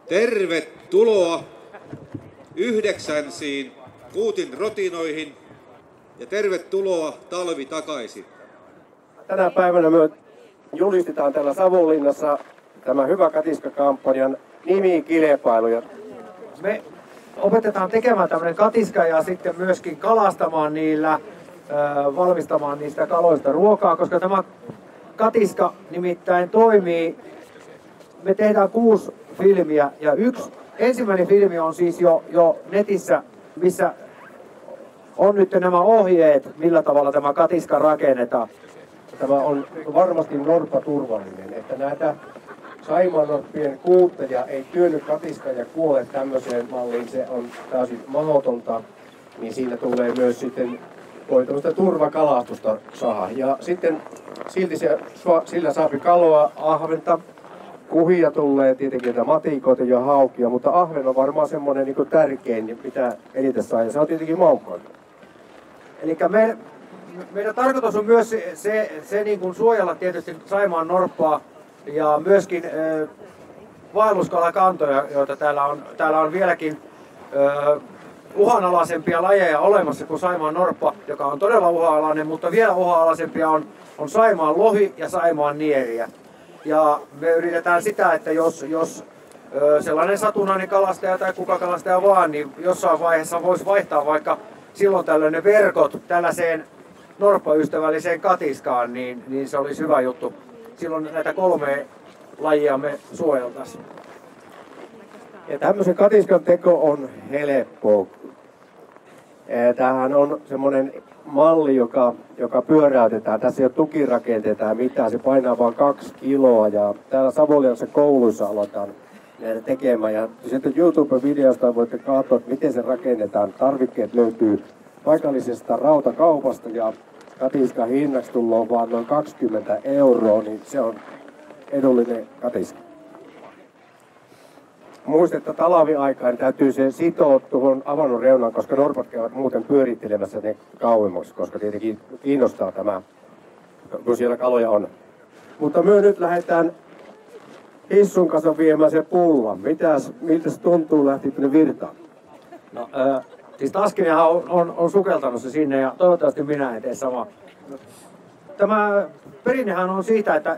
Tervetuloa yhdeksänsiin Kuutin rotinoihin ja tervetuloa talvi takaisin. Tänä päivänä me julistetaan täällä Savonlinnassa tämä Hyvä Katiska-kampanjan nimikilpailu. Me opetetaan tekemään tämmöinen katiska ja sitten myöskin kalastamaan niillä, valmistamaan niistä kaloista ruokaa, koska tämä katiska nimittäin toimii. Me tehdään 6 filmiä ja ensimmäinen filmi on siis jo netissä, missä on nyt nämä ohjeet, millä tavalla tämä katiska rakennetaan. Tämä on varmasti norppaturvallinen, että näitä saimaannorppien kuutteja ei työnny katiska ja kuole tämmöiseen malliin, se on täysin mahdotonta, niin siinä tulee myös sitten tämmöistä turvakalastusta saada. Ja sitten silti sillä saapi kaloa, ahventa, kuhia tulee tietenkin matikoita ja haukia, mutta ahven on varmaan semmoinen niin tärkein, mitä eniten saa, ja se on tietenkin maukkainen. Eli meidän tarkoitus on myös se niin kuin suojella tietysti Saimaan norppaa ja myöskin vaelluskalakantoja, joita täällä on vieläkin uhanalaisempia lajeja olemassa kuin Saimaan norppa, joka on todella uhanalainen, mutta vielä uhanalaisempia on Saimaan lohi ja Saimaan nieriä. Ja me yritetään sitä, että jos sellainen satunnainen kalastaja tai kuka kalastaja vaan, niin jossain vaiheessa voisi vaihtaa vaikka silloin tällöin ne verkot tällaiseen norppaystävälliseen katiskaan, niin se olisi hyvä juttu. Silloin näitä 3 lajia me suojeltaisiin. Ja tämmöisen katiskan teko on helppoa. Tämähän on semmoinen malli, joka pyöräytetään. Tässä ei ole tukirakenteita ja mitään. Se painaa vain 2 kiloa. Ja täällä Savonlinnassa kouluissa aloitetaan näitä tekemään. Ja sitten YouTube-videosta voitte katsoa, miten se rakennetaan. Tarvikkeet löytyy paikallisesta rautakaupasta ja katiskan hinnaksi tullaan vaan noin 20 €, niin se on edullinen katiska. Muista, että talviaikaan täytyy se sitoa tuohon avannon reunaan, koska norpat käyvät muuten pyörittelemässä ne kauemmaksi, koska tietenkin kiinnostaa tämä, kun siellä kaloja on. Mutta me nyt lähdetään Hissun kanssa viemään se pullan. Miltä se tuntuu lähti tuonne virtaan? No, siis Taskinenhan on sukeltanut se sinne ja toivottavasti minä en tee samaa. Tämä perinnehän on siitä, että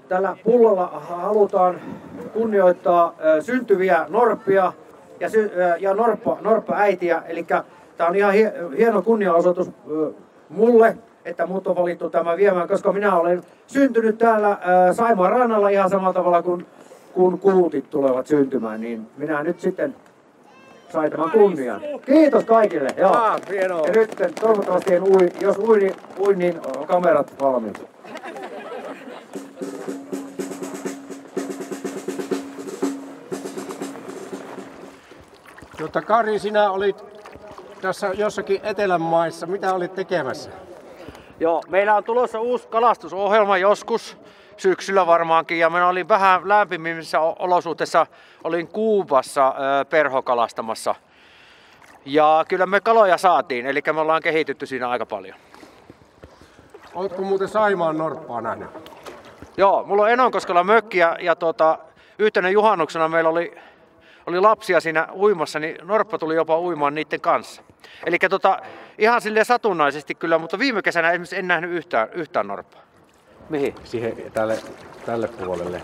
tällä pullolla halutaan kunnioittaa syntyviä norppia ja norppaäitiä. Eli tämä on ihan hieno kunnianosoitus mulle, että mut on valittu tämä viemään, koska minä olen syntynyt täällä Saimaan rannalla ihan samalla tavalla kun kuutit tulevat syntymään, niin minä nyt sitten sain tämän kunnian. Kiitos kaikille. Joo. Ja nyt toivottavasti en ui. Jos uin, niin kamerat valmiit. Kari, sinä olit tässä jossakin Etelän maissa. Mitä olit tekemässä? Joo, meillä on tulossa uusi kalastusohjelma joskus syksyllä varmaankin, ja minä olin vähän lämpimimmissä olosuhteissa, olin Kuubassa perhokalastamassa. Ja kyllä me kaloja saatiin, eli me ollaan kehitytty siinä aika paljon. Oletko muuten Saimaan norppaa nähnyt? Joo, mulla on Enonkoskella mökki ja yhtenä juhannuksena meillä oli lapsia siinä uimassa, niin norppa tuli jopa uimaan niiden kanssa. Eli ihan silleen satunnaisesti kyllä, mutta viime kesänä esimerkiksi en nähnyt yhtään norppaa. Mihin? Siihen tälle puolelle.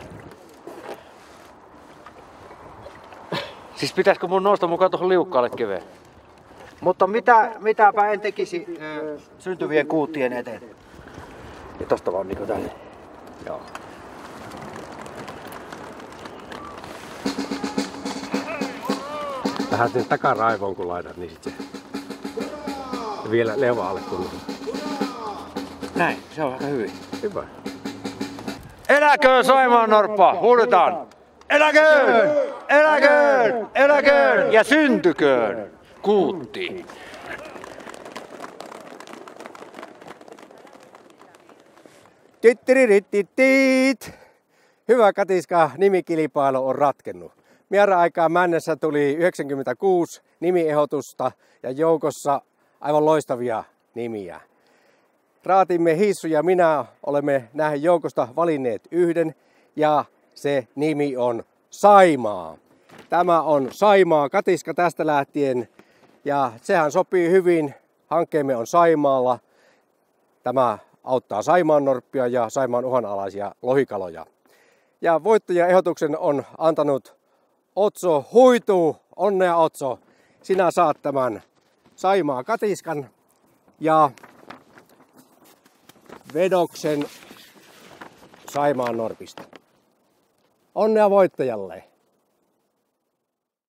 Siis pitäisikö mun nousta mukaan tuohon liukkaalle kiveen? Mutta mitäpä en tekisi syntyvien kuuttien eteen. Ja tosta vaan niinku tälle. Joo. Vähän sen takaraivoon kun laitat, niin sitten se vielä leuva-alle kunnolla. Näin, se on aika hyvin. Hyvä. Eläköön Saimaan norppa! Huudetaan! Eläköön! Eläköön! Eläköön! Ja syntyköön! Kuutti! Tittirititit! Hyvä katiska nimikilpailu on ratkennut. Määräaikaan mennessä tuli 96 nimiehdotusta ja joukossa aivan loistavia nimiä. Raatimme Hissu ja minä olemme näihin joukosta valinneet yhden ja se nimi on Saimaa. Tämä on Saimaa katiska tästä lähtien ja sehän sopii hyvin. Hankkeemme on Saimaalla. Tämä auttaa saimaannorppia ja Saimaan uhanalaisia lohikaloja. Ja voittajaehdotuksen on antanut Otso Huitu. Onnea Otso! Sinä saat tämän Saimaa katiskan ja vedoksen Saimaan norpista. Onnea voittajalle!